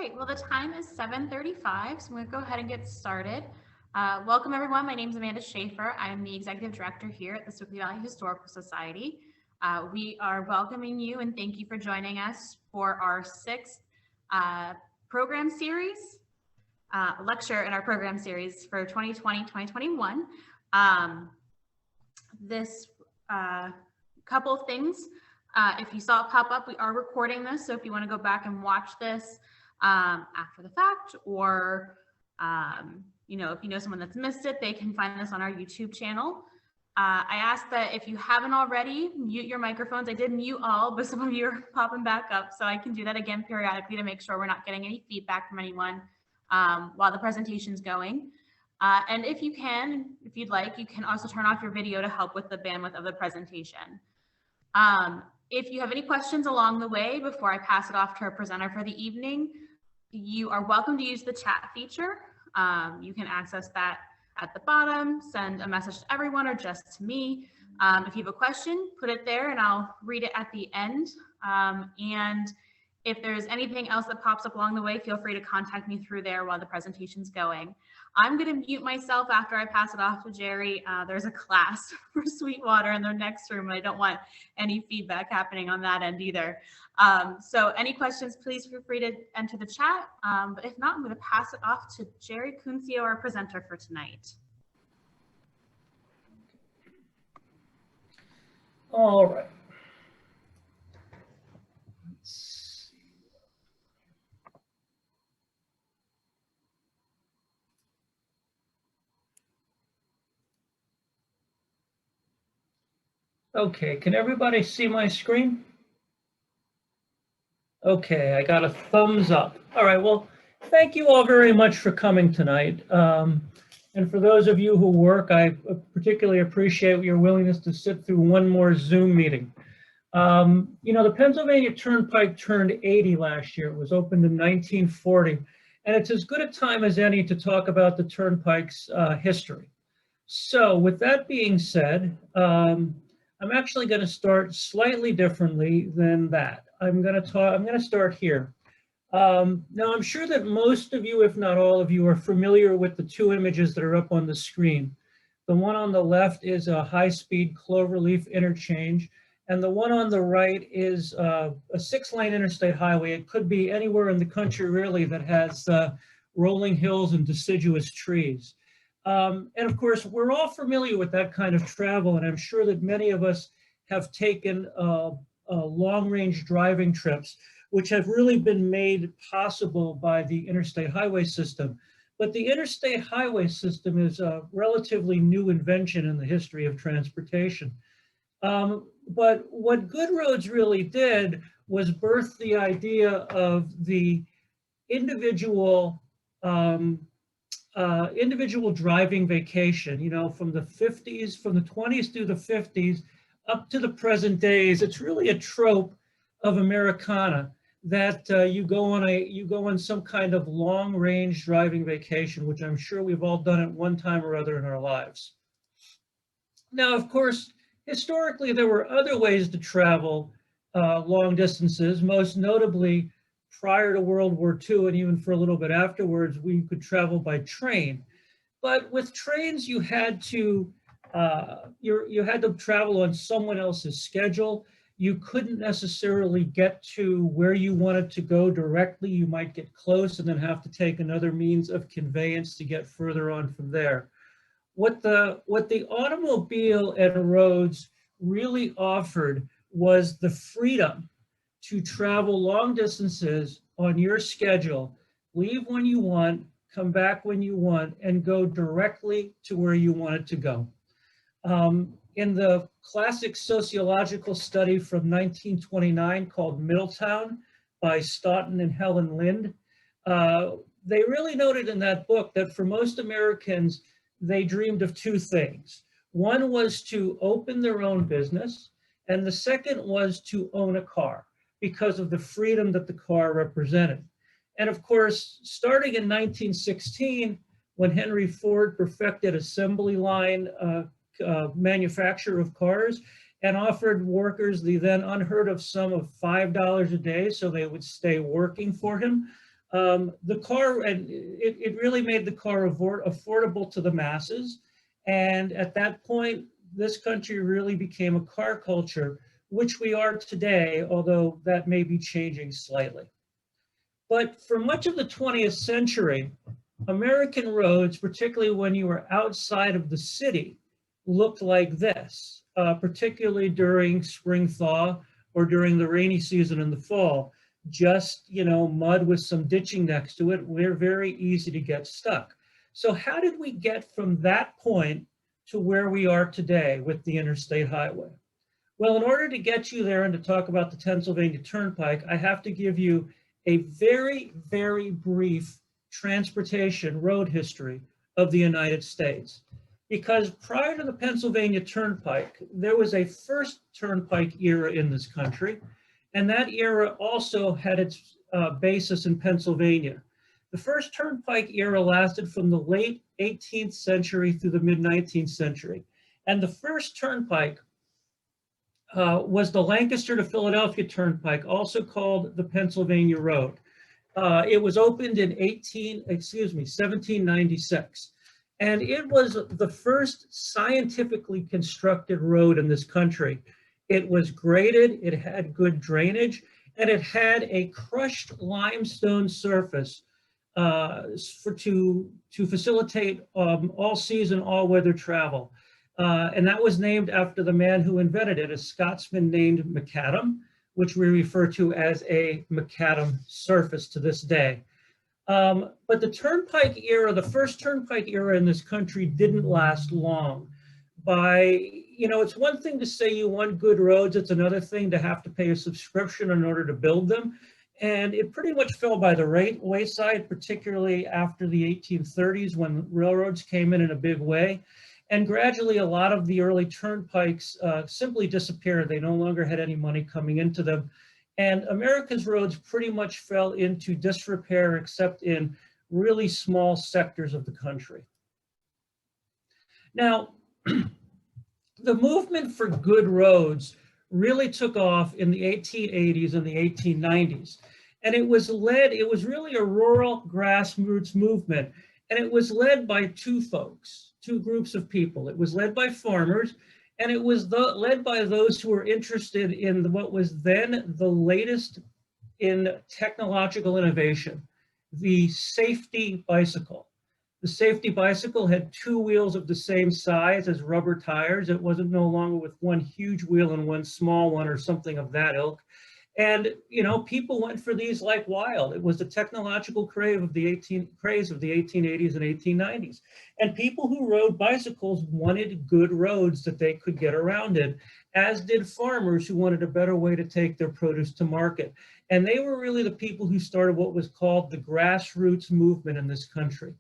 right, well, the time is 7:35, so I'm going to go ahead and get started. Welcome, everyone. My name is Amanda Schaefer. I'm the Executive Director here at the Sewickley Valley Historical Society. We are welcoming you and thank you for joining us for our sixth program series, lecture in our program series for 2020-2021. This couple of things. If you saw it pop up, we are recording this. So if you want to go back and watch this after the fact, or if you know someone that's missed it, they can find this on our YouTube channel. I ask that if you haven't already, mute your microphones. I did mute all, but some of you are popping back up. So I can do that again periodically to make sure we're not getting any feedback from anyone while the presentation's going. And if you'd like, you can also turn off your video to help with the bandwidth of the presentation. If you have any questions along the way before I pass it off to our presenter for the evening, you are welcome to use the chat feature. You can access that at the bottom, send a message to everyone or just to me. If you have a question, put it there and I'll read it at the end. And if there's anything else that pops up along the way, feel free to contact me through there while the presentation's going. I'm going to mute myself after I pass it off to Gerry. There's a class for Sweetwater in the next room, and I don't want any feedback happening on that end either. So any questions, please feel free to enter the chat. But if not, I'm going to pass it off to Gerry Kuncio, our presenter for tonight. All right. Okay, can everybody see my screen? Okay, I got a thumbs up. All right, well, thank you all very much for coming tonight. And for those of you who work, I particularly appreciate your willingness to sit through one more Zoom meeting. The Pennsylvania Turnpike turned 80 last year. It was opened in 1940. And it's as good a time as any to talk about the Turnpike's history. So with that being said, I'm actually going to start slightly differently than that. I'm going to start here. Now, I'm sure that most of you, if not all of you, are familiar with the two images that are up on the screen. The one on the left is a high-speed cloverleaf interchange, and the one on the right is a 6-lane interstate highway. It could be anywhere in the country, really, that has rolling hills and deciduous trees. And of course, we're all familiar with that kind of travel, and I'm sure that many of us have taken long-range driving trips, which have really been made possible by the Interstate Highway System. But the Interstate Highway System is a relatively new invention in the history of transportation. But what good roads really did was birth the idea of the individual driving vacation, from the 50s, from the 20s through the 50s, up to the present days. It's really a trope of Americana that you go on some kind of long-range driving vacation, which I'm sure we've all done at one time or other in our lives. Now, of course, historically, there were other ways to travel long distances, most notably prior to World War II, and even for a little bit afterwards, we could travel by train. But with trains, you had to travel on someone else's schedule. You couldn't necessarily get to where you wanted to go directly. You might get close and then have to take another means of conveyance to get further on from there. What the automobile and roads really offered was the freedom to travel long distances on your schedule, leave when you want, come back when you want, and go directly to where you wanted to go. In the classic sociological study from 1929 called Middletown by Stoughton and Helen Lind, they really noted in that book that for most Americans, they dreamed of two things. One was to open their own business, and the second was to own a car, because of the freedom that the car represented. And of course, starting in 1916, when Henry Ford perfected assembly line manufacture of cars and offered workers the then unheard of sum of $5 a day so they would stay working for him, The car, and it really made the car affordable to the masses. And at that point, this country really became a car culture, which we are today, although that may be changing slightly. But for much of the 20th century, American roads, particularly when you were outside of the city, looked like this, particularly during spring thaw or during the rainy season in the fall. Just, mud with some ditching next to it. We're very easy to get stuck. So how did we get from that point to where we are today with the Interstate Highway? Well, in order to get you there and to talk about the Pennsylvania Turnpike, I have to give you a very, very brief transportation road history of the United States. Because prior to the Pennsylvania Turnpike, there was a First Turnpike Era in this country, and that era also had its basis in Pennsylvania. The First Turnpike Era lasted from the late 18th century through the mid-19th century. And the First Turnpike was the Lancaster to Philadelphia Turnpike, also called the Pennsylvania Road. It was opened in 1796. And it was the first scientifically constructed road in this country. It was graded, it had good drainage, and it had a crushed limestone surface to facilitate all season, all weather travel. And that was named after the man who invented it, a Scotsman named Macadam, which we refer to as a macadam surface to this day. But the Turnpike Era, the First Turnpike Era in this country didn't last long. It's one thing to say you want good roads, it's another thing to have to pay a subscription in order to build them. And it pretty much fell by the wayside, particularly after the 1830s when railroads came in a big way. And gradually, a lot of the early turnpikes simply disappeared. They no longer had any money coming into them. And America's roads pretty much fell into disrepair, except in really small sectors of the country. Now, the movement for good roads really took off in the 1880s and the 1890s. And it was really a rural grassroots movement. And it was led by two groups of people. It was led by farmers, and it was led by those who were interested in what was then the latest in technological innovation, the safety bicycle. The safety bicycle had two wheels of the same size as rubber tires. It wasn't no longer with one huge wheel and one small one or something of that ilk. And, people went for these like wild. It was the technological craze of the 1880s and 1890s. And people who rode bicycles wanted good roads that they could get around in, as did farmers who wanted a better way to take their produce to market. And they were really the people who started what was called the grassroots movement in this country.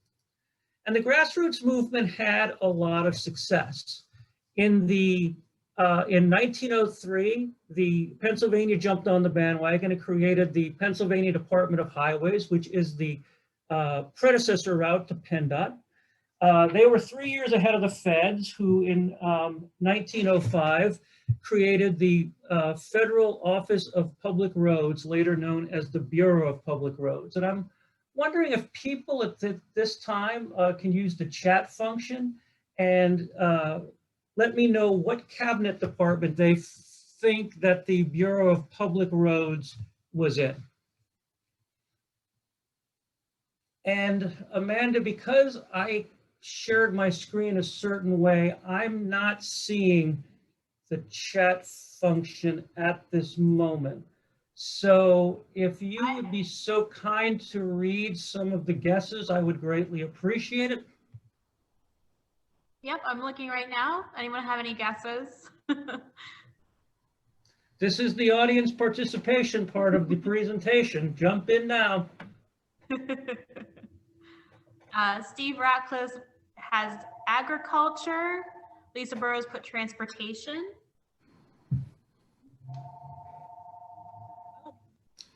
And the grassroots movement had a lot of success. In 1903, the Pennsylvania jumped on the bandwagon and created the Pennsylvania Department of Highways, which is the predecessor route to PennDOT. They were 3 years ahead of the feds, who in 1905 created the Federal Office of Public Roads, later known as the Bureau of Public Roads. And I'm wondering if people at this time can use the chat function and let me know what cabinet department they think that the Bureau of Public Roads was in. And Amanda, because I shared my screen a certain way, I'm not seeing the chat function at this moment. So if you would be so kind to read some of the guesses, I would greatly appreciate it. Yep, I'm looking right now. Anyone have any guesses? This is the audience participation part of the presentation. Jump in now. Steve Ratcliffe has agriculture. Lisa Burrows put transportation.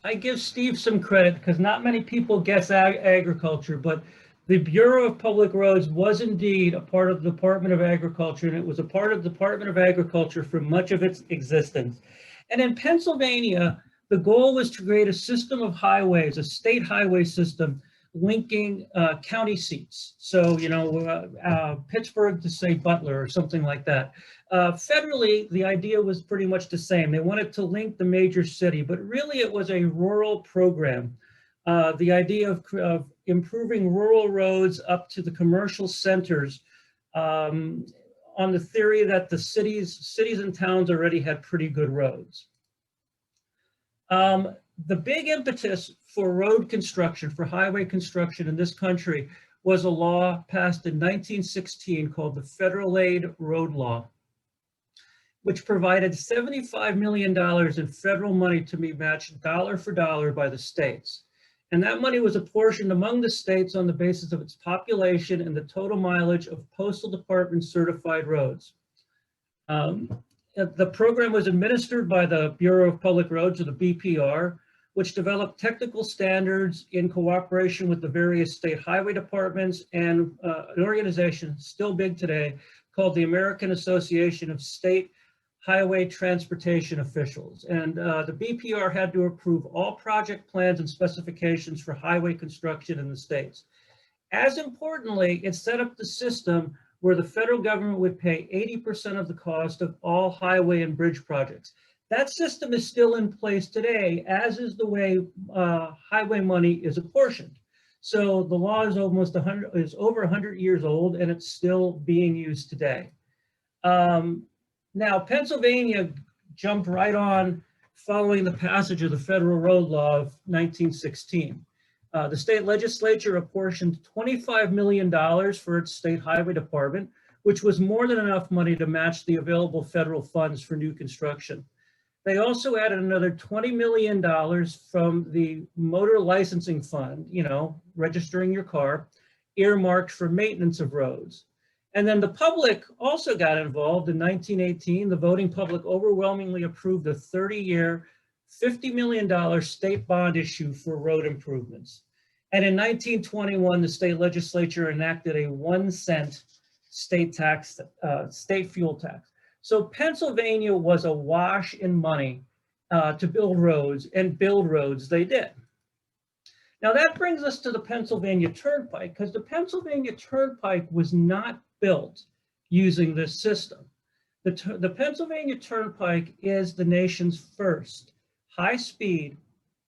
I give Steve some credit because not many people guess agriculture, but the Bureau of Public Roads was indeed a part of the Department of Agriculture, and it was a part of the Department of Agriculture for much of its existence. And in Pennsylvania, The goal was to create a system of highways, a state highway system linking county seats. So, Pittsburgh to say Butler or something like that. Federally, the idea was pretty much the same. They wanted to link the major city, but really it was a rural program. The idea of improving rural roads up to the commercial centers on the theory that the cities and towns already had pretty good roads. The big impetus for road construction, for highway construction in this country, was a law passed in 1916 called the Federal Aid Road Law, which provided $75 million in federal money to be matched dollar for dollar by the states. And that money was apportioned among the states on the basis of its population and the total mileage of Postal Department certified roads. The program was administered by the Bureau of Public Roads, or the BPR, which developed technical standards in cooperation with the various state highway departments and an organization still big today called the American Association of State Highway Transportation Officials. And the BPR had to approve all project plans and specifications for highway construction in the states. As importantly, it set up the system where the federal government would pay 80% of the cost of all highway and bridge projects. That system is still in place today, as is the way highway money is apportioned. So the law is over 100 years old, and it's still being used today. Now, Pennsylvania jumped right on following the passage of the Federal Road Law of 1916. The state legislature apportioned $25 million for its state highway department, which was more than enough money to match the available federal funds for new construction. They also added another $20 million from the motor licensing fund, registering your car, earmarked for maintenance of roads. And then the public also got involved. In 1918, the voting public overwhelmingly approved a 30-year, $50 million state bond issue for road improvements. And in 1921, the state legislature enacted a 1-cent state tax, state fuel tax. So Pennsylvania was awash in money to build roads, and build roads they did. Now that brings us to the Pennsylvania Turnpike, because the Pennsylvania Turnpike was not built using this system. The Pennsylvania Turnpike is the nation's first high-speed,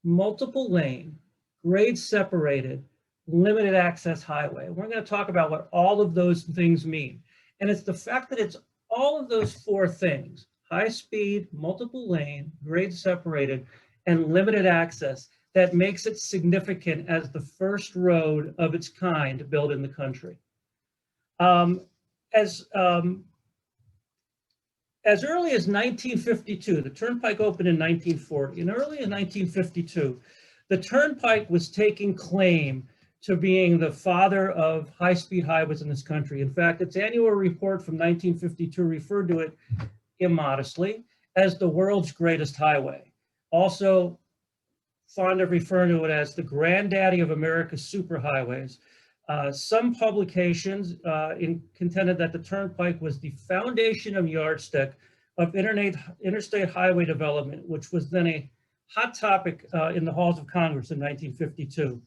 multiple-lane, grade-separated, limited access highway. We're going to talk about what all of those things mean. And it's the fact that it's all of those four things: high-speed, multiple-lane, grade-separated, and limited access, that makes it significant as the first road of its kind built in the country. As early as 1952, the Turnpike opened in 1940, and early in 1952, the Turnpike was taking claim to being the father of high-speed highways in this country. In fact, its annual report from 1952 referred to it immodestly as the world's greatest highway. Also fond of referring to it as the granddaddy of America's superhighways. Some publications contended that the Turnpike was the foundation and yardstick of interstate highway development, which was then a hot topic in the halls of Congress in 1952.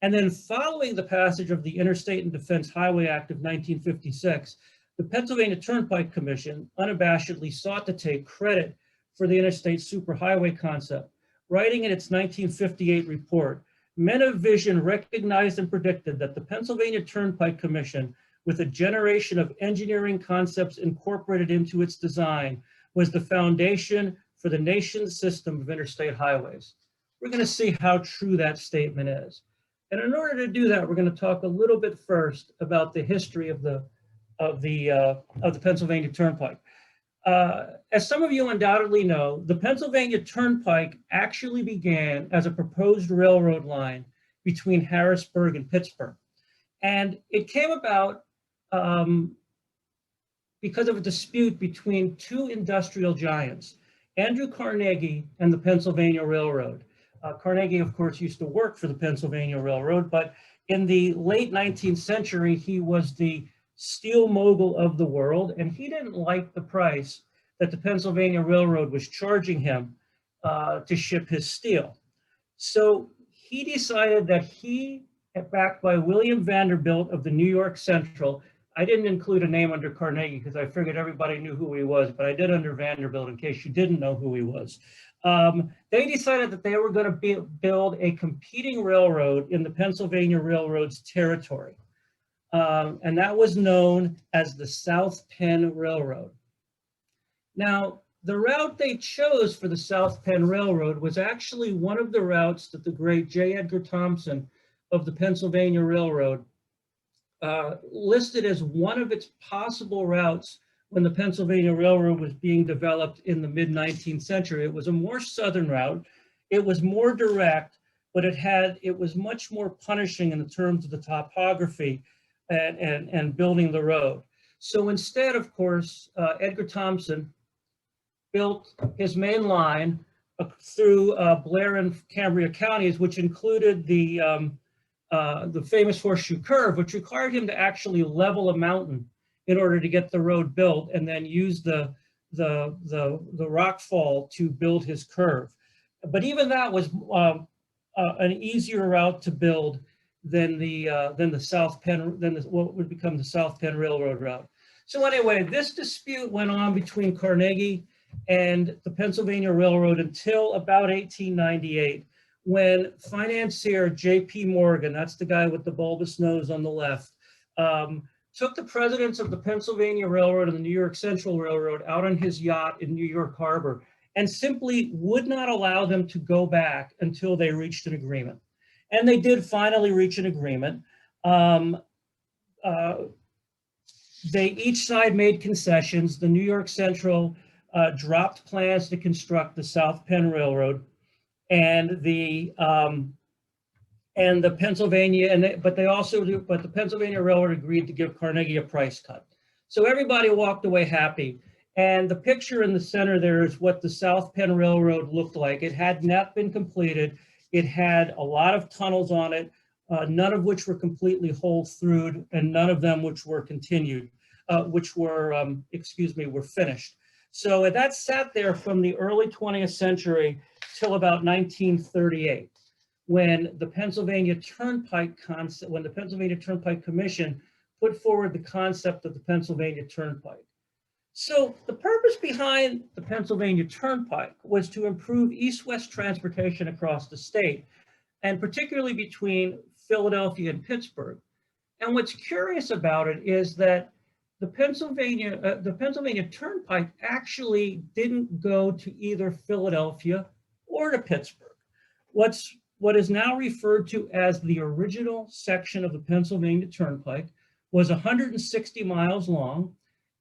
And then following the passage of the Interstate and Defense Highway Act of 1956, the Pennsylvania Turnpike Commission unabashedly sought to take credit for the interstate superhighway concept, writing in its 1958 report, "Men of vision recognized and predicted that the Pennsylvania Turnpike Commission, with a generation of engineering concepts incorporated into its design, was the foundation for the nation's system of interstate highways." We're going to see how true that statement is. And in order to do that, we're going to talk a little bit first about the history of the Pennsylvania Turnpike. As some of you undoubtedly know, the Pennsylvania Turnpike actually began as a proposed railroad line between Harrisburg and Pittsburgh. And it came about because of a dispute between two industrial giants, Andrew Carnegie and the Pennsylvania Railroad. Carnegie, of course, used to work for the Pennsylvania Railroad, but in the late 19th century, he was the steel mogul of the world, and he didn't like the price that the Pennsylvania Railroad was charging him to ship his steel. So he decided that he, backed by William Vanderbilt of the New York Central, I didn't include a name under Carnegie because I figured everybody knew who he was, but I did under Vanderbilt in case you didn't know who he was. They decided that they were going to build a competing railroad in the Pennsylvania Railroad's territory. And that was known as the South Penn Railroad. Now, the route they chose for the South Penn Railroad was actually one of the routes that the great J. Edgar Thompson of the Pennsylvania Railroad listed as one of its possible routes when the Pennsylvania Railroad was being developed in the mid-19th century. It was a more southern route. It was more direct, but it was much more punishing in the terms of the topography and building the road. So instead, of course, Edgar Thompson built his main line through Blair and Cambria counties, which included the famous Horseshoe Curve, which required him to actually level a mountain in order to get the road built, and then use the rock fall to build his curve. But even that was an easier route to build than the South Penn, what would become the South Penn Railroad route. So anyway, this dispute went on between Carnegie and the Pennsylvania Railroad until about 1898, when financier J.P. Morgan, that's the guy with the bulbous nose on the left, took the presidents of the Pennsylvania Railroad and the New York Central Railroad out on his yacht in New York Harbor and simply would not allow them to go back until they reached an agreement. And they did finally reach an agreement. Each side made concessions. The New York Central dropped plans to construct the South Penn Railroad, and the Pennsylvania, but the Pennsylvania Railroad agreed to give Carnegie a price cut. So everybody walked away happy. And the picture in the center there is what the South Penn Railroad looked like. It had not been completed. It had a lot of tunnels on it, none of which were completely hole-throughed, and none of them which were continued, were finished. So that sat there from the early 20th century till about 1938, when the Pennsylvania Turnpike Commission put forward the concept of the Pennsylvania Turnpike. So the purpose behind the Pennsylvania Turnpike was to improve east-west transportation across the state, and particularly between Philadelphia and Pittsburgh. And what's curious about it is that the Pennsylvania Turnpike actually didn't go to either Philadelphia or to Pittsburgh. What is now referred to as the original section of the Pennsylvania Turnpike was 160 miles long,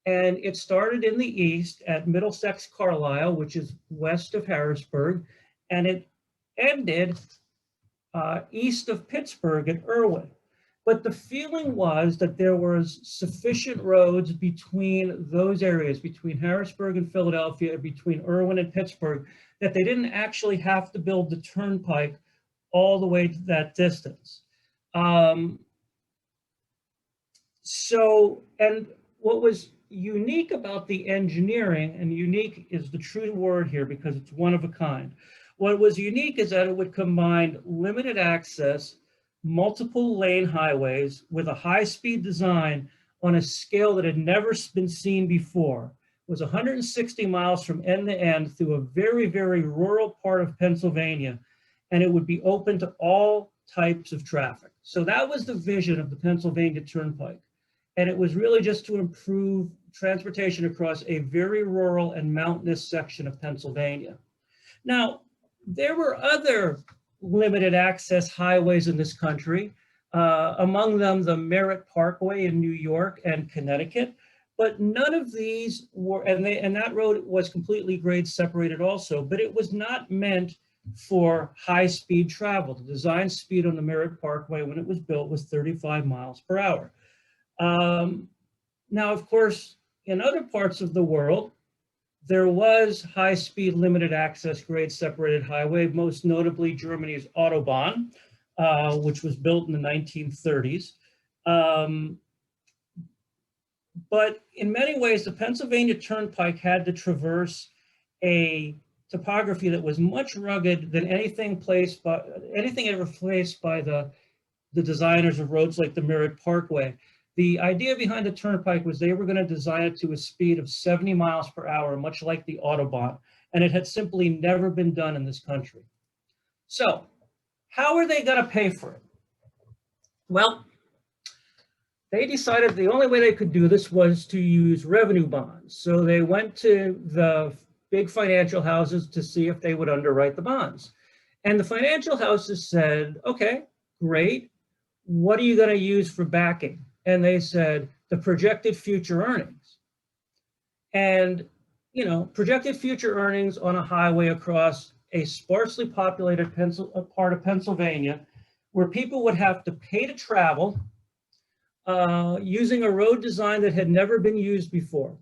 and it started in the east at Middlesex, Carlisle, which is west of Harrisburg, and it ended east of Pittsburgh at Irwin. But the feeling was that there was sufficient roads between those areas, between Harrisburg and Philadelphia, between Irwin and Pittsburgh, that they didn't actually have to build the turnpike all the way to that distance. And what was unique about the engineering, and unique is the true word here because it's one of a kind. What was unique is that it would combine limited access, multiple lane highways with a high-speed design on a scale that had never been seen before. It was 160 miles from end to end through a very, very rural part of Pennsylvania, and it would be open to all types of traffic. So that was the vision of the Pennsylvania Turnpike. And it was really just to improve transportation across a very rural and mountainous section of Pennsylvania. Now, there were other limited access highways in this country, among them the Merritt Parkway in New York and Connecticut, but none of these were, and that road was completely grade separated also, but it was not meant for high-speed travel. The design speed on the Merritt Parkway when it was built was 35 miles per hour. Now, of course, in other parts of the world, there was high-speed limited access grade separated highway, most notably Germany's Autobahn, which was built in the 1930s. But in many ways, the Pennsylvania Turnpike had to traverse a topography that was much rugged than anything ever placed by the designers of roads like the Merritt Parkway. The idea behind the Turnpike was they were going to design it to a speed of 70 miles per hour, much like the Autobahn, and it had simply never been done in this country. So how are they going to pay for it? Well, they decided the only way they could do this was to use revenue bonds. So they went to the big financial houses to see if they would underwrite the bonds. And the financial houses said, okay, great. What are you going to use for backing? And they said, the projected future earnings. And, you know, projected future earnings on a highway across a sparsely populated part of Pennsylvania, where people would have to pay to travel using a road design that had never been used before.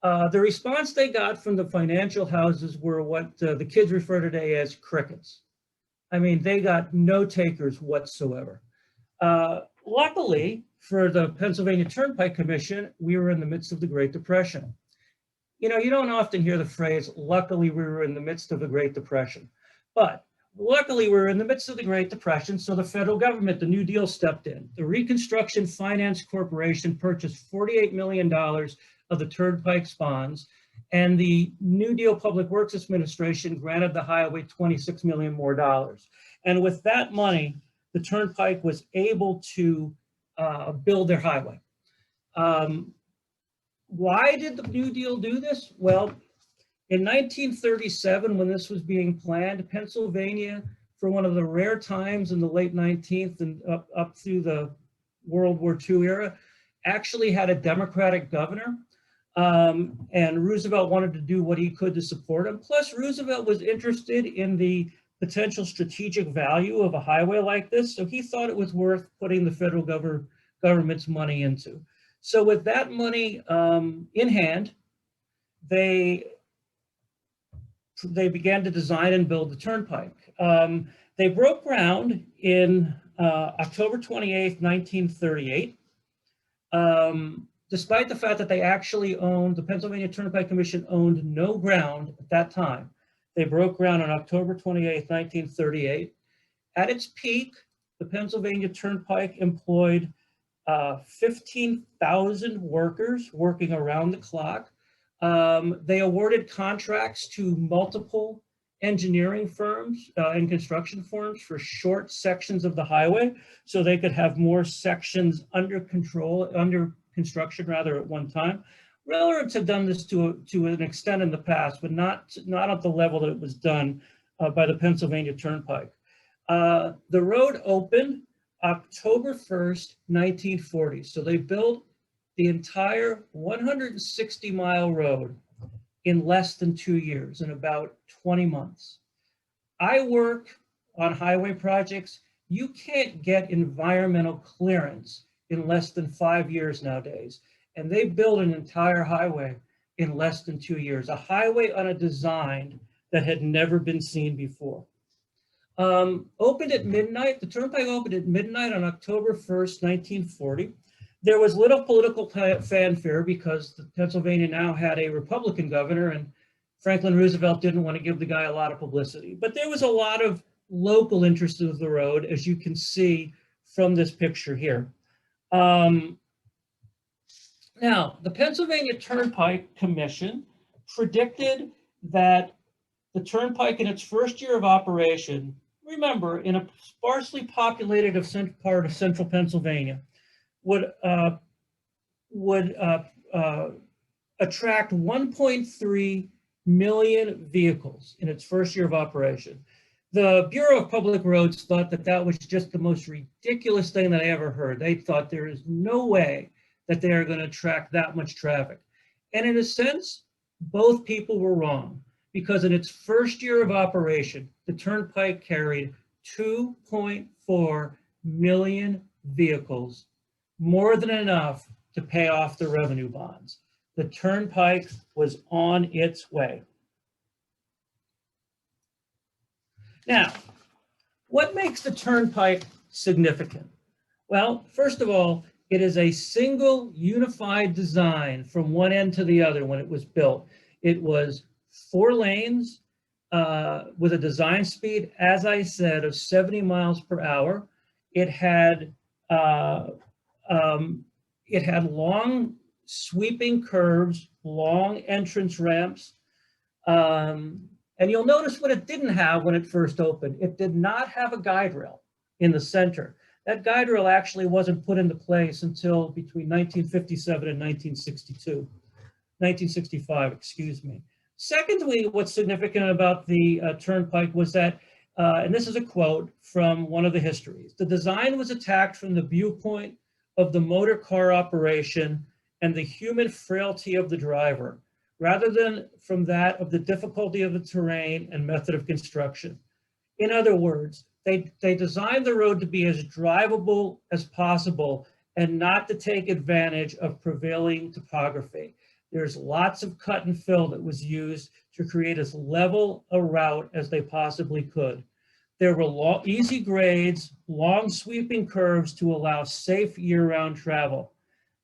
The response they got from the financial houses were what the kids refer today as crickets. I mean, they got no takers whatsoever. Luckily for the Pennsylvania Turnpike Commission, we were in the midst of the Great Depression. You know, you don't often hear the phrase, luckily we were in the midst of the Great Depression. But luckily we were in the midst of the Great Depression, so the federal government, the New Deal, stepped in. The Reconstruction Finance Corporation purchased $48 million of the Turnpike's bonds, and the New Deal Public Works Administration granted the highway $26 million more. And with that money, the Turnpike was able to build their highway. Why did the New Deal do this? Well, in 1937, when this was being planned, Pennsylvania, for one of the rare times in the late 19th and up through the World War II era, actually had a Democratic governor. And Roosevelt wanted to do what he could to support him. Plus, Roosevelt was interested in the potential strategic value of a highway like this, so he thought it was worth putting the federal government's money into. So with that money in hand, they began to design and build the Turnpike. They broke ground in October 28th, 1938. Despite the fact that they actually owned, the Pennsylvania Turnpike Commission owned no ground at that time. They broke ground on October 28th, 1938. At its peak, the Pennsylvania Turnpike employed 15,000 workers working around the clock. They awarded contracts to multiple engineering firms and construction firms for short sections of the highway, so they could have more sections under construction rather at one time. Railroads have done this to an extent in the past, but not at the level that it was done by the Pennsylvania Turnpike. The road opened October 1st, 1940. So they built the entire 160-mile road in less than 2 years, in about 20 months. I work on highway projects. You can't get environmental clearance in less than 5 years nowadays. And they built an entire highway in less than 2 years, a highway on a design that had never been seen before. Opened at midnight, the Turnpike opened at midnight on October 1st, 1940. There was little political fanfare because Pennsylvania now had a Republican governor, and Franklin Roosevelt didn't want to give the guy a lot of publicity. But there was a lot of local interest in the road, as you can see from this picture here. Now, the Pennsylvania Turnpike Commission predicted that the Turnpike in its first year of operation, remember, in a sparsely populated part of central Pennsylvania, would attract 1.3 million vehicles in its first year of operation. The Bureau of Public Roads thought that that was just the most ridiculous thing that I ever heard. They thought there is no way that they are going to attract that much traffic. And in a sense, both people were wrong, because in its first year of operation, the Turnpike carried 2.4 million vehicles, more than enough to pay off the revenue bonds. The Turnpike was on its way. Now, what makes the Turnpike significant? Well, first of all, it is a single unified design from one end to the other when it was built. It was 4 lanes, with a design speed, as I said, of 70 miles per hour. It had long sweeping curves, long entrance ramps. And you'll notice what it didn't have when it first opened. It did not have a guide rail in the center. That guide rail actually wasn't put into place until between 1957 and 1965, excuse me. Secondly, what's significant about the Turnpike was that, and this is a quote from one of the histories, the design was attacked from the viewpoint of the motor car operation and the human frailty of the driver, rather than from that of the difficulty of the terrain and method of construction. In other words, they designed the road to be as drivable as possible and not to take advantage of prevailing topography. There's lots of cut and fill that was used to create as level a route as they possibly could. There were easy grades, long sweeping curves to allow safe year-round travel.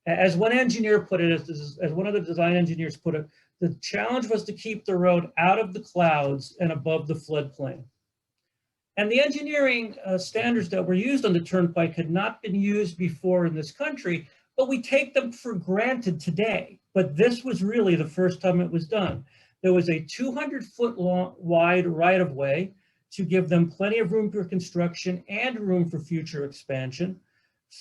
As one engineer put it, as one of the design engineers put it, the challenge was to keep the road out of the clouds and above the floodplain. And the engineering standards that were used on the Turnpike had not been used before in this country, but we take them for granted today. But this was really the first time it was done. There was a 200-foot wide right-of-way to give them plenty of room for construction and room for future expansion.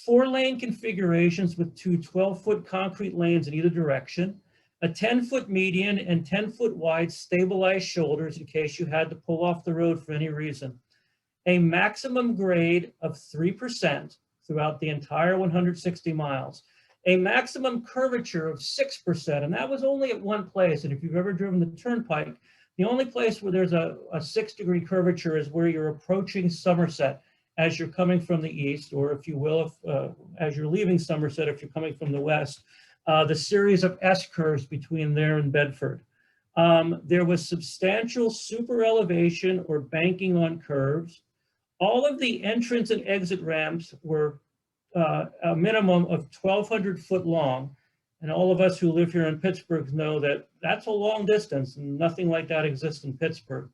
4-lane configurations with two 12-foot concrete lanes in either direction, a 10-foot median and 10-foot wide stabilized shoulders in case you had to pull off the road for any reason. A maximum grade of 3% throughout the entire 160 miles. A maximum curvature of 6%, and that was only at one place. And if you've ever driven the Turnpike, the only place where there's a 6-degree curvature is where you're approaching Somerset as you're coming from the east, or if you will, as you're leaving Somerset, if you're coming from the west, the series of S curves between there and Bedford. There was substantial super elevation or banking on curves. All of the entrance and exit ramps were a minimum of 1,200 foot long. And all of us who live here in Pittsburgh know that that's a long distance, and nothing like that exists in Pittsburgh.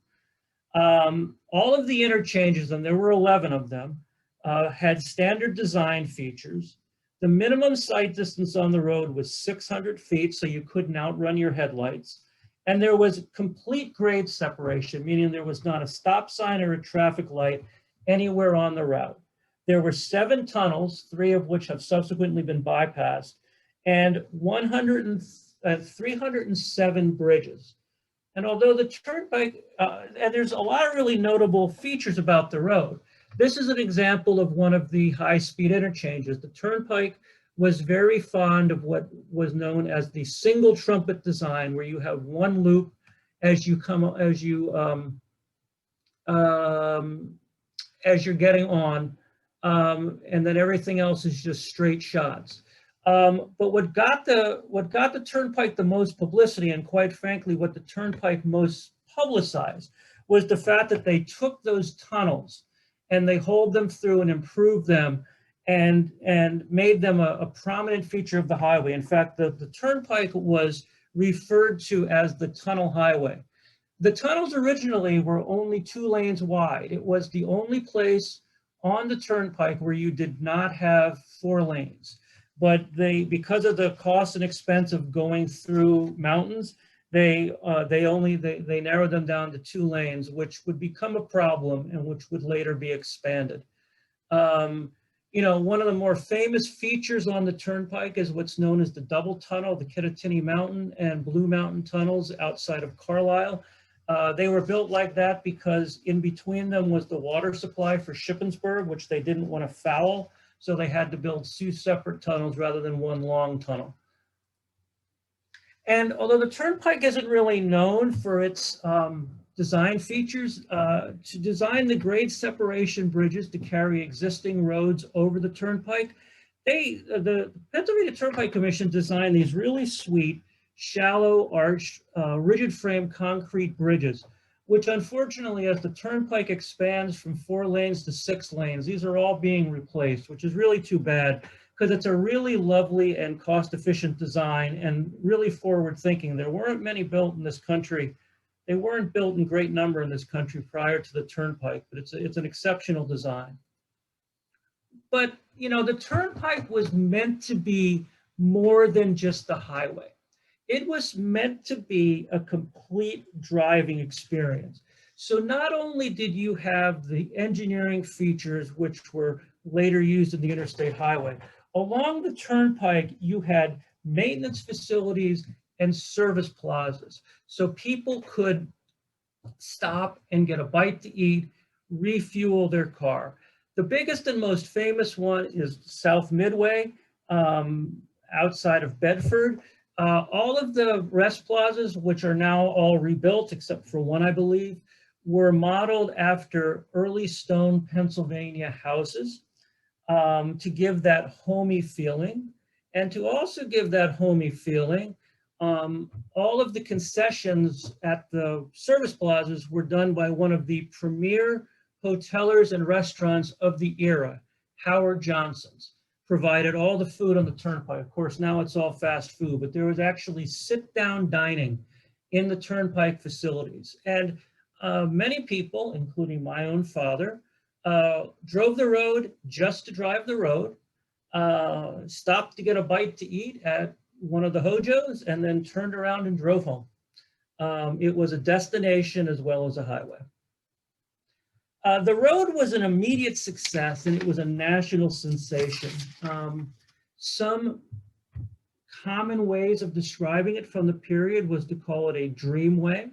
All of the interchanges, and there were 11 of them, had standard design features. The minimum sight distance on the road was 600 feet, so you couldn't outrun your headlights. And there was complete grade separation, meaning there was not a stop sign or a traffic light anywhere on the route. There were 7 tunnels, 3 of which have subsequently been bypassed, and 307 bridges. And although the Turnpike, and there's a lot of really notable features about the road. This is an example of one of the high-speed interchanges. The Turnpike was very fond of what was known as the single trumpet design, where you have one loop as you're getting on, and then everything else is just straight shots. But what got the Turnpike the most publicity, and quite frankly, what the Turnpike most publicized, was the fact that they took those tunnels and they hauled them through and improved them and made them a prominent feature of the highway. In fact, the Turnpike was referred to as the tunnel highway. The tunnels originally were only 2 lanes wide. It was the only place on the Turnpike where you did not have 4 lanes. But because of the cost and expense of going through mountains, they narrowed them down to 2 lanes, which would become a problem and which would later be expanded. One of the more famous features on the Turnpike is what's known as the double tunnel, the Kittatini Mountain and Blue Mountain tunnels outside of Carlisle. They were built like that because in between them was the water supply for Shippensburg, which they didn't want to foul. So they had to build 2 separate tunnels rather than one long tunnel. And although the Turnpike isn't really known for its design features, to design the grade separation bridges to carry existing roads over the Turnpike, the Pennsylvania Turnpike Commission designed these really sweet, shallow, arched, rigid frame concrete bridges, which unfortunately, as the Turnpike expands from 4 lanes to 6 lanes, these are all being replaced, which is really too bad because it's a really lovely and cost-efficient design and really forward-thinking. There weren't many built in this country They weren't built in great number in this country prior to the turnpike, but it's an exceptional design. But, you know, the turnpike was meant to be more than just a highway. It was meant to be a complete driving experience. So not only did you have the engineering features which were later used in the Interstate Highway, along the turnpike you had maintenance facilities and service plazas. So people could stop and get a bite to eat, refuel their car. The biggest and most famous one is South Midway, outside of Bedford. All of the rest plazas, which are now all rebuilt, except for one, I believe, were modeled after early stone Pennsylvania houses to give that homey feeling. And to also give that homey feeling, all of the concessions at the service plazas were done by one of the premier hotelers and restaurants of the era, Howard Johnson's. Provided all the food on the turnpike. Of course, now it's all fast food, but there was actually sit-down dining in the turnpike facilities. And many people, including my own father, drove the road just to drive the road, stopped to get a bite to eat at one of the hojos, and then turned around and drove home. It was a destination as well as a highway. The road was an immediate success, and it was a national sensation. Some common ways of describing it from the period was to call it a dreamway.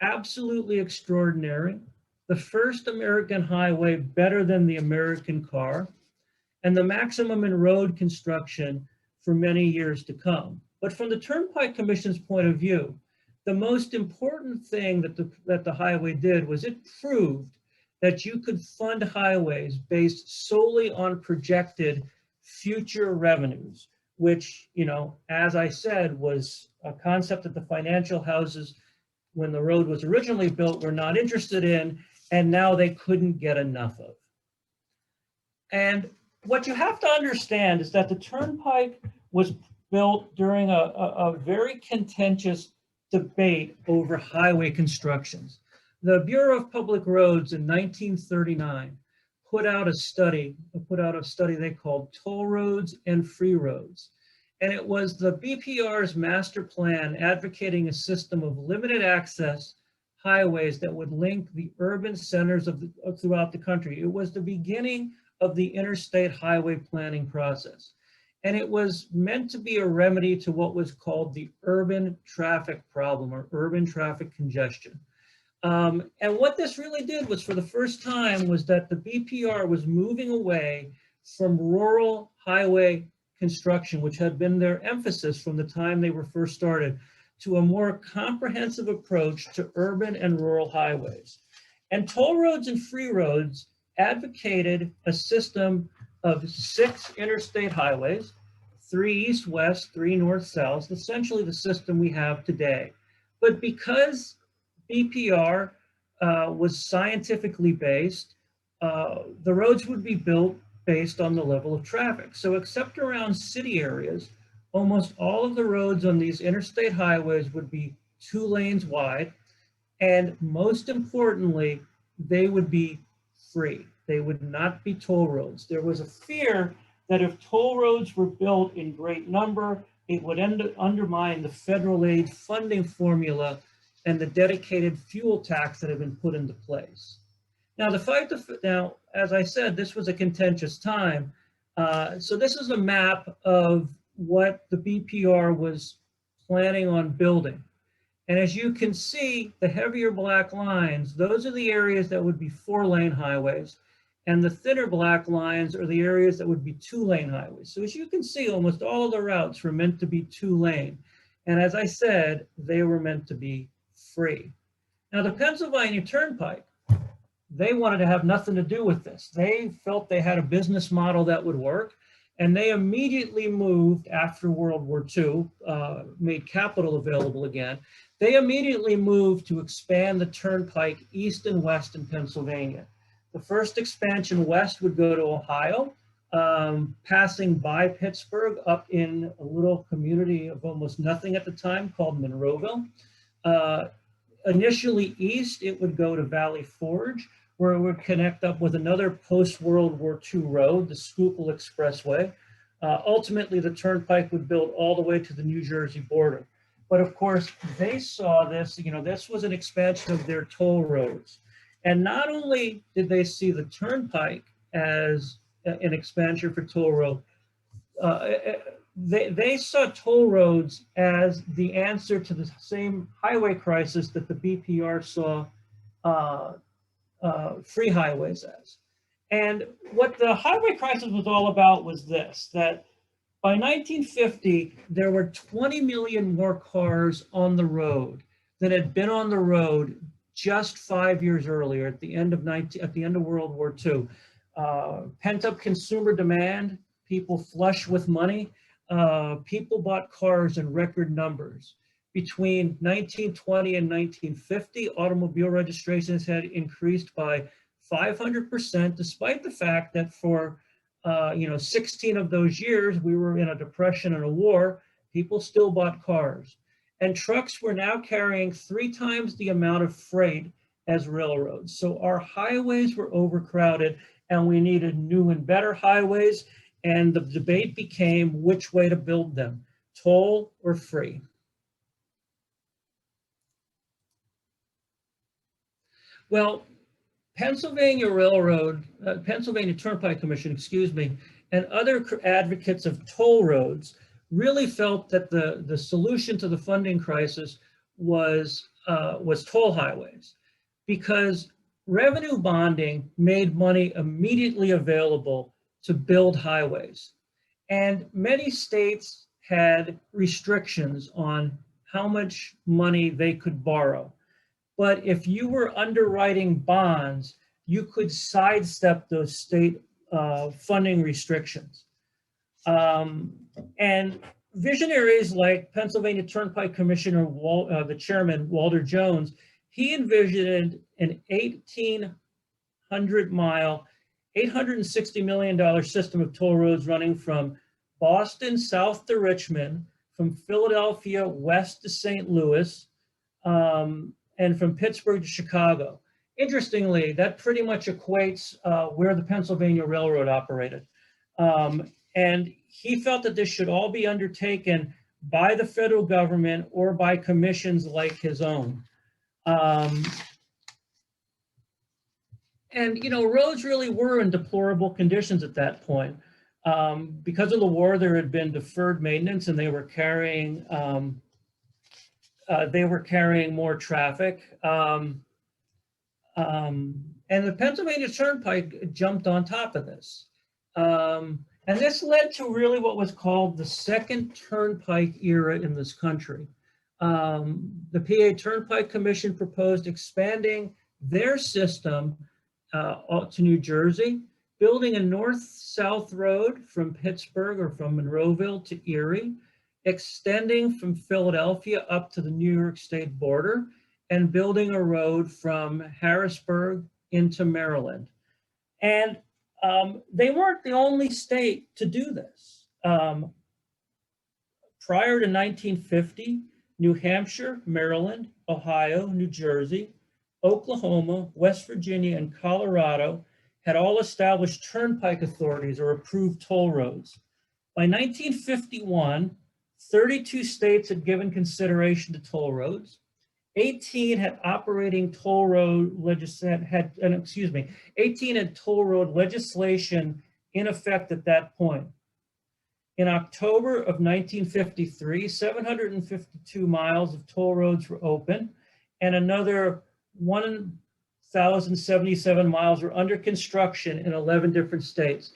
Absolutely extraordinary. The first American highway better than the American car, and the maximum in road construction for many years to come. But from the Turnpike Commission's point of view, the most important thing that the highway did was it proved that you could fund highways based solely on projected future revenues, which, you know, as I said, was a concept that the financial houses, when the road was originally built, were not interested in, and now they couldn't get enough of. And what you have to understand is that the turnpike was built during a very contentious debate over highway constructions. The Bureau of Public Roads in 1939 put out a study they called Toll Roads and Free Roads. And it was the BPR's master plan advocating a system of limited access highways that would link the urban centers throughout the country. It was the beginning of the interstate highway planning process. And it was meant to be a remedy to what was called the urban traffic problem or urban traffic congestion. And what this really did was, for the first time, was that the BPR was moving away from rural highway construction, which had been their emphasis from the time they were first started, to a more comprehensive approach to urban and rural highways. And Toll Roads and Free Roads advocated a system of 6 interstate highways, 3 east-west, 3 north-south, essentially the system we have today. But because BPR was scientifically based, the roads would be built based on the level of traffic. So except around city areas, almost all of the roads on these interstate highways would be 2 lanes wide, and most importantly, they would be free. They would not be toll roads. There was a fear that if toll roads were built in great number, it would undermine the federal aid funding formula and the dedicated fuel tax that had been put into place. Now, now, as I said, this was a contentious time. So this is a map of what the BPR was planning on building. And as you can see, the heavier black lines, those are the areas that would be 4-lane highways. And the thinner black lines are the areas that would be 2-lane highways. So as you can see, almost all of the routes were meant to be 2-lane. And as I said, they were meant to be free. Now, the Pennsylvania Turnpike, they wanted to have nothing to do with this. They felt they had a business model that would work. And they immediately moved after World War II, made capital available again. They immediately moved to expand the turnpike east and west in Pennsylvania. The first expansion west would go to Ohio, passing by Pittsburgh up in a little community of almost nothing at the time called Monroeville. initially east, it would go to Valley Forge, where it would connect up with another post-World War II road, the Schuylkill Expressway. Ultimately, the turnpike would build all the way to the New Jersey border. But of course, they saw this, this was an expansion of their toll roads. And not only did they see the turnpike as an expansion for toll road, they saw toll roads as the answer to the same highway crisis that the BPR saw free highways as. And what the highway crisis was all about was this, that by 1950, there were 20 million more cars on the road than had been on the road just 5 years earlier at the end of World War II. Pent-up consumer demand, people flush with money, people bought cars in record numbers. Between 1920 and 1950, automobile registrations had increased by 500%, despite the fact that for 16 of those years, we were in a depression and a war, people still bought cars. And trucks were now carrying 3 times the amount of freight as railroads. So our highways were overcrowded and we needed new and better highways. And the debate became which way to build them, toll or free. Well, Pennsylvania Turnpike Commission, and other advocates of toll roads really felt that the solution to the funding crisis was toll highways, because revenue bonding made money immediately available to build highways. And many states had restrictions on how much money they could borrow. But if you were underwriting bonds, you could sidestep those state funding restrictions. And visionaries like Pennsylvania Turnpike Commissioner, the chairman, Walter Jones, he envisioned an 1,800-mile, $860 million system of toll roads running from Boston south to Richmond, from Philadelphia west to St. Louis, and from Pittsburgh to Chicago. Interestingly, that pretty much equates where the Pennsylvania Railroad operated. And he felt that this should all be undertaken by the federal government or by commissions like his own. And, roads really were in deplorable conditions at that point. Because of the war, there had been deferred maintenance and they were carrying more traffic. And the Pennsylvania Turnpike jumped on top of this. And this led to really what was called the Second Turnpike Era in this country. The PA Turnpike Commission proposed expanding their system to New Jersey, building a north-south road from Pittsburgh or from Monroeville to Erie, extending from Philadelphia up to the New York State border, and building a road from Harrisburg into Maryland. And they weren't the only state to do this. Prior to 1950, New Hampshire, Maryland, Ohio, New Jersey, Oklahoma, West Virginia, and Colorado had all established turnpike authorities or approved toll roads. By 1951, 32 states had given consideration to toll roads. 18 had operating toll road legislation, 18 had toll road legislation in effect at that point. In October of 1953, 752 miles of toll roads were open, and another 1,077 miles were under construction in 11 different states.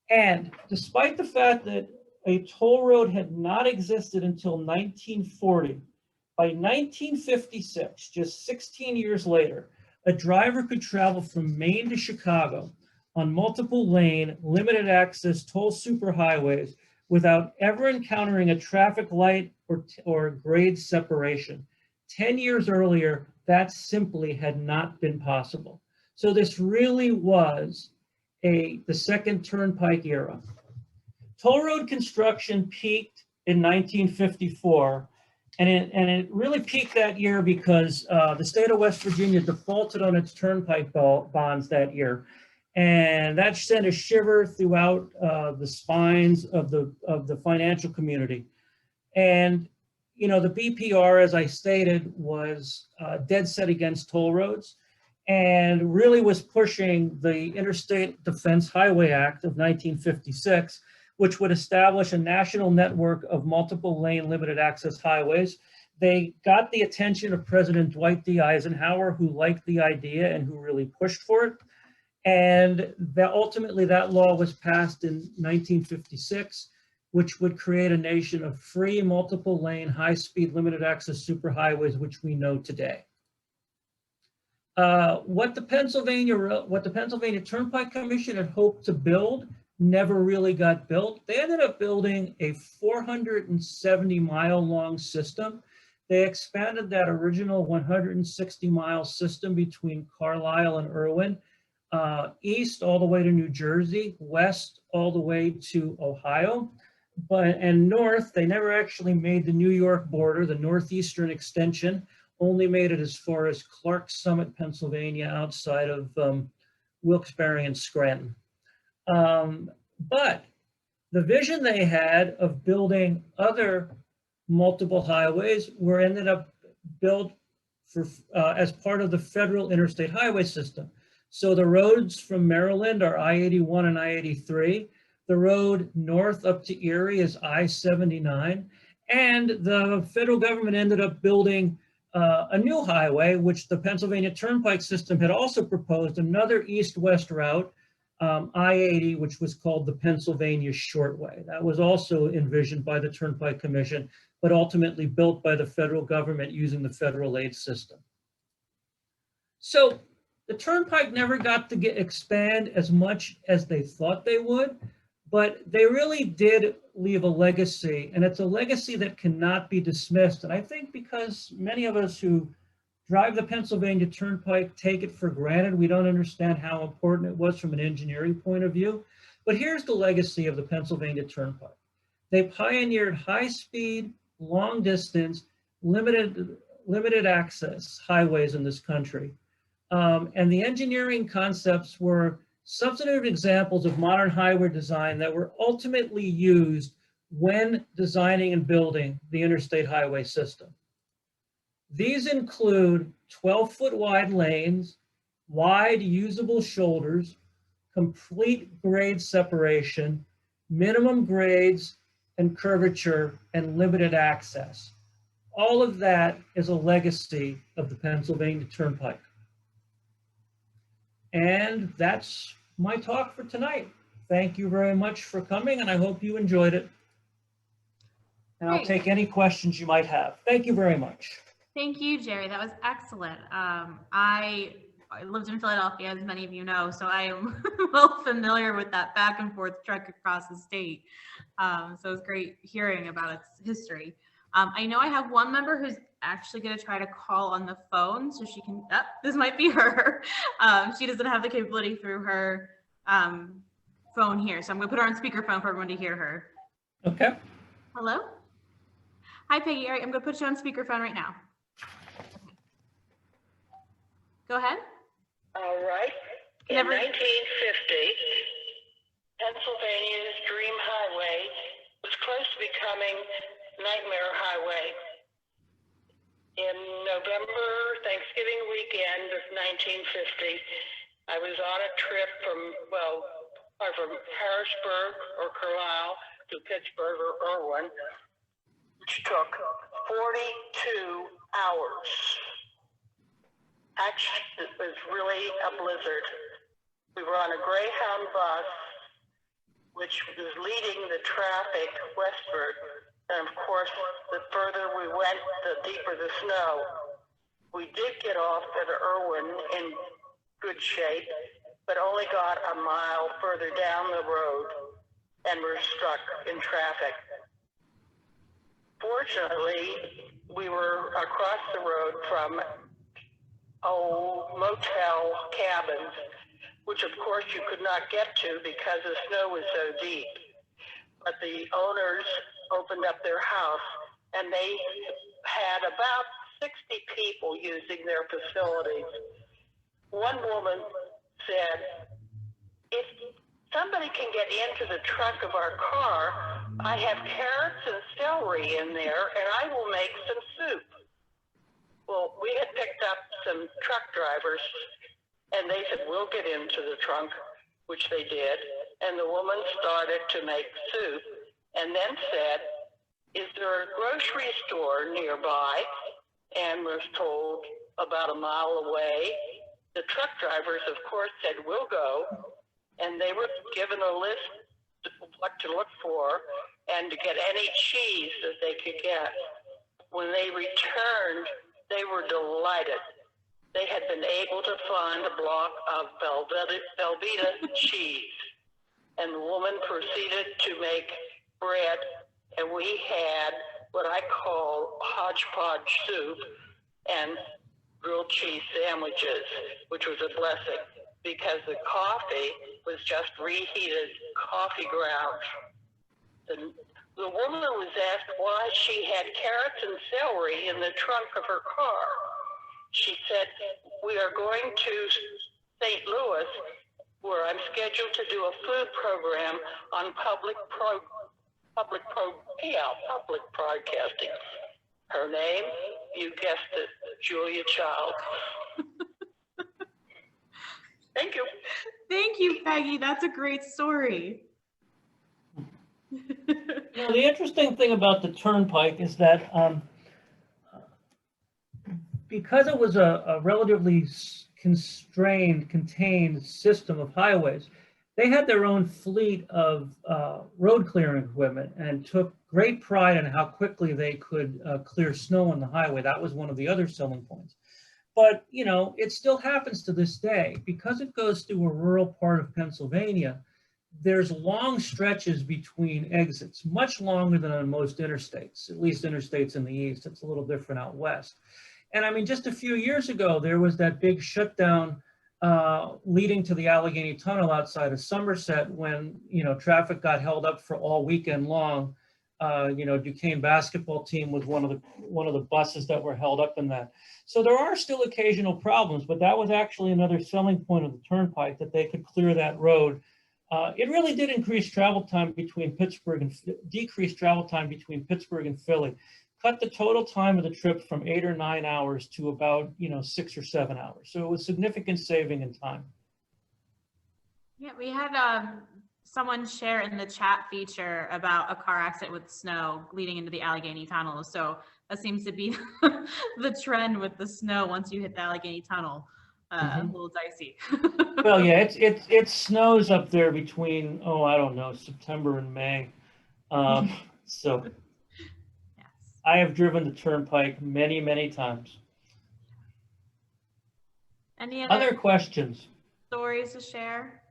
And despite the fact that a toll road had not existed until 1940, by 1956, just 16 years later, a driver could travel from Maine to Chicago on multiple lane, limited access toll superhighways without ever encountering a traffic light or grade separation. 10 years earlier, that simply had not been possible. So this really was the Second Turnpike Era. Toll road construction peaked in 1954, And it really peaked that year because the state of West Virginia defaulted on its turnpike bonds that year. And that sent a shiver throughout the spines of the financial community. And, you know, the BPR, as I stated, was dead set against toll roads and really was pushing the Interstate Defense Highway Act of 1956, which would establish a national network of multiple lane limited access highways. They got the attention of President Dwight D. Eisenhower, who liked the idea and who really pushed for it. And ultimately that law was passed in 1956, which would create a nation of free multiple lane, high-speed limited access superhighways, which we know today. What the Pennsylvania Turnpike Commission had hoped to build never really got built. They ended up building a 470-mile long system. They expanded that original 160-mile system between Carlisle and Irwin, east all the way to New Jersey, west all the way to Ohio, and north. They never actually made the New York border. The northeastern extension only made it as far as Clark Summit, Pennsylvania, outside of Wilkes-Barre and Scranton. But the vision they had of building other multiple highways were ended up built for as part of the federal Interstate Highway System. So the roads from Maryland are I-81 and I-83. The road north up to Erie is I-79. And the federal government ended up building a new highway, which the Pennsylvania Turnpike System had also proposed, another east-west route, I-80, which was called the Pennsylvania Shortway. That was also envisioned by the Turnpike Commission, but ultimately built by the federal government using the federal aid system. So the Turnpike never got to expand as much as they thought they would, but they really did leave a legacy, and it's a legacy that cannot be dismissed. And I think because many of us who drive the Pennsylvania Turnpike take it for granted, we don't understand how important it was from an engineering point of view. But here's the legacy of the Pennsylvania Turnpike. They pioneered high-speed, long-distance, limited access highways in this country. And the engineering concepts were substantive examples of modern highway design that were ultimately used when designing and building the Interstate Highway System. These include 12-foot wide lanes, wide usable shoulders, complete grade separation, minimum grades and curvature, and limited access. All of that is a legacy of the Pennsylvania Turnpike. And that's my talk for tonight. Thank you very much for coming, and I hope you enjoyed it. And I'll take any questions you might have. Thank you very much. Thank you, Gerry. That was excellent. I lived in Philadelphia, as many of you know, so I am well familiar with that back and forth trek across the state. So it's great hearing about its history. I know I have one member who's actually going to try to call on the phone, so she can, this might be her. She doesn't have the capability through her phone here, so I'm going to put her on speakerphone for everyone to hear her. Okay. Hello? Hi, Peggy. All right, I'm going to put you on speakerphone right now. Go ahead. All right. In 1950, Pennsylvania's Dream Highway was close to becoming Nightmare Highway. In November, Thanksgiving weekend of 1950, I was on a trip from Harrisburg or Carlisle to Pittsburgh or Irwin, which took 42 hours. Actually, it was really a blizzard. We were on a Greyhound bus, which was leading the traffic westward. And of course, the further we went, the deeper the snow. We did get off at Irwin in good shape, but only got a mile further down the road and were stuck in traffic. Fortunately, we were across the road from old motel cabins, which of course you could not get to because the snow was so deep. But the owners opened up their house and they had about 60 people using their facilities. One woman said, if somebody can get into the trunk of our car, I have carrots and celery in there, and I will make some soup. Well, we had picked up some truck drivers, and they said, we'll get into the trunk, which they did. And the woman started to make soup and then said, is there a grocery store nearby? And was told about a mile away. The truck drivers, of course, said, we'll go. And they were given a list of what to look for and to get any cheese that they could get. When they returned, they were delighted. They had been able to find a block of Velveeta cheese. And the woman proceeded to make bread, and we had what I call hodgepodge soup and grilled cheese sandwiches, which was a blessing because the coffee was just reheated coffee grounds. The woman was asked why she had carrots and celery in the trunk of her car. She said, we are going to St. Louis, where I'm scheduled to do a food program on public broadcasting. Her name, you guessed it, Julia Child. Thank you. Thank you, Peggy. That's a great story. You know, the interesting thing about the Turnpike is that because it was a relatively contained system of highways, they had their own fleet of road clearing equipment and took great pride in how quickly they could clear snow on the highway. That was one of the other selling points. But, you know, it still happens to this day. Because it goes through a rural part of Pennsylvania, there's long stretches between exits, much longer than on most interstates, at least interstates in the east. It's a little different out west. And I mean, just a few years ago, there was that big shutdown leading to the Allegheny Tunnel outside of Somerset when, you know, traffic got held up for all weekend long. You know, Duquesne basketball team was one of the buses that were held up in that. So there are still occasional problems, but that was actually another selling point of the Turnpike, that they could clear that road. It really did increase travel time between Pittsburgh and decrease travel time between Pittsburgh and Philly. Cut the total time of the trip from 8 or 9 hours to about, you know, 6 or 7 hours. So it was significant saving in time. Yeah, we had someone share in the chat feature about a car accident with snow leading into the Allegheny Tunnel. So that seems to be the trend with the snow once you hit the Allegheny Tunnel. A little dicey. Well, yeah, it snows up there between, oh, I don't know, September and May. So Yes. I have driven the Turnpike many, many times. Any Other questions? stories to share?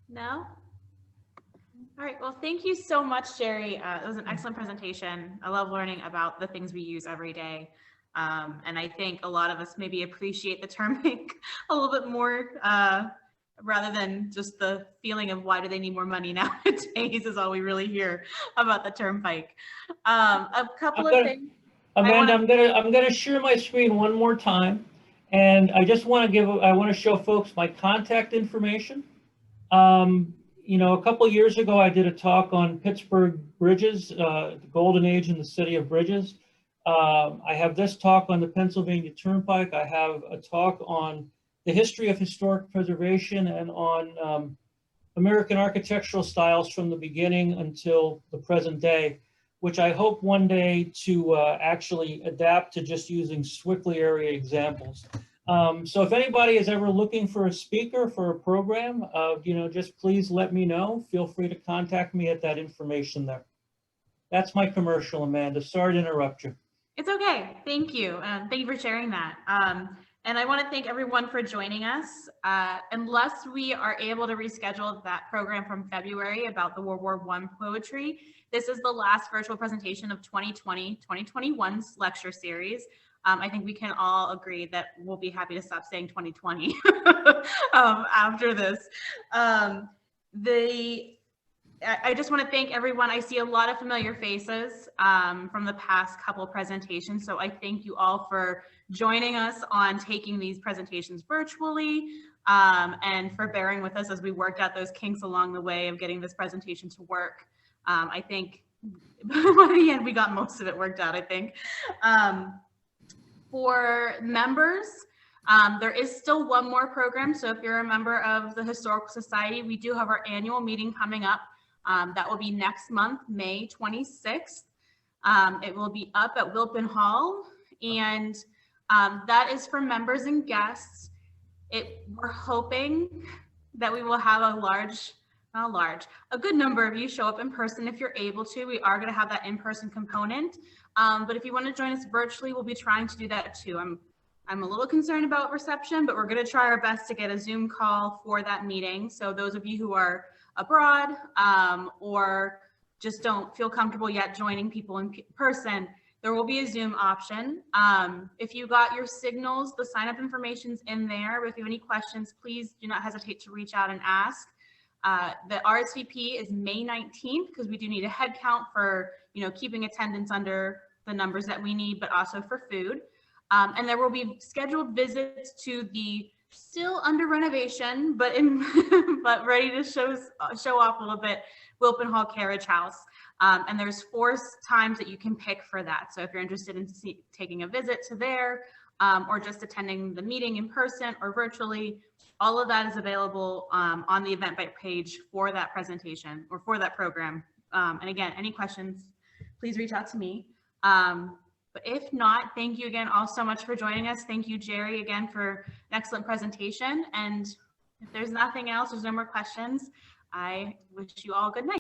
No? All right, well, thank you so much, Gerry. It was an excellent presentation. I love learning about the things we use every day. And I think a lot of us maybe appreciate the Turnpike a little bit more rather than just the feeling of why do they need more money nowadays is all we really hear about the Turnpike. A couple of things. Amanda, I'm gonna share my screen one more time. And I just want to show folks my contact information. You know, a couple of years ago, I did a talk on Pittsburgh bridges, the golden age in the city of bridges. I have this talk on the Pennsylvania Turnpike. I have a talk on the history of historic preservation and on American architectural styles from the beginning until the present day, which I hope one day to actually adapt to just using Swickley area examples. So if anybody is ever looking for a speaker for a program, you know, just please let me know. Feel free to contact me at that information there. That's my commercial, Amanda. Sorry to interrupt you. It's okay. Thank you. Thank you for sharing that. And I want to thank everyone for joining us. Unless we are able to reschedule that program from February about the World War I poetry, this is the last virtual presentation of 2020-2021's lecture series. I think we can all agree that we'll be happy to stop saying 2020 after this. The I just want to thank everyone. I see a lot of familiar faces from the past couple presentations. So I thank you all for joining us on taking these presentations virtually and for bearing with us as we worked out those kinks along the way of getting this presentation to work. I think by the end, we got most of it worked out, I think. For members, there is still one more program. So if you're a member of the Historical Society, we do have our annual meeting coming up. That will be next month, May 26th. It will be up at Wilpin Hall, and that is for members and guests. We're hoping that we will have a good number of you show up in person if you're able to. We are going to have that in-person component, but if you want to join us virtually, we'll be trying to do that too. I'm a little concerned about reception, but we're going to try our best to get a Zoom call for that meeting. So those of you who are abroad or just don't feel comfortable yet joining people in person, there will be a Zoom option. If you got your signals, the sign up information's in there. If you have any questions, please do not hesitate to reach out and ask. The RSVP is May 19th because we do need a head count for keeping attendance under the numbers that we need, but also for food. And there will be scheduled visits to the still under renovation, but but ready to show off a little bit, Wilpin Hall Carriage House. And there's 4 times that you can pick for that. So if you're interested in taking a visit to there or just attending the meeting in person or virtually, all of that is available on the Eventbrite page for that presentation or for that program. And again, any questions, please reach out to me. But if not, thank you again all so much for joining us. Thank you, Gerry, again for an excellent presentation. And if there's nothing else, there's no more questions, I wish you all good night.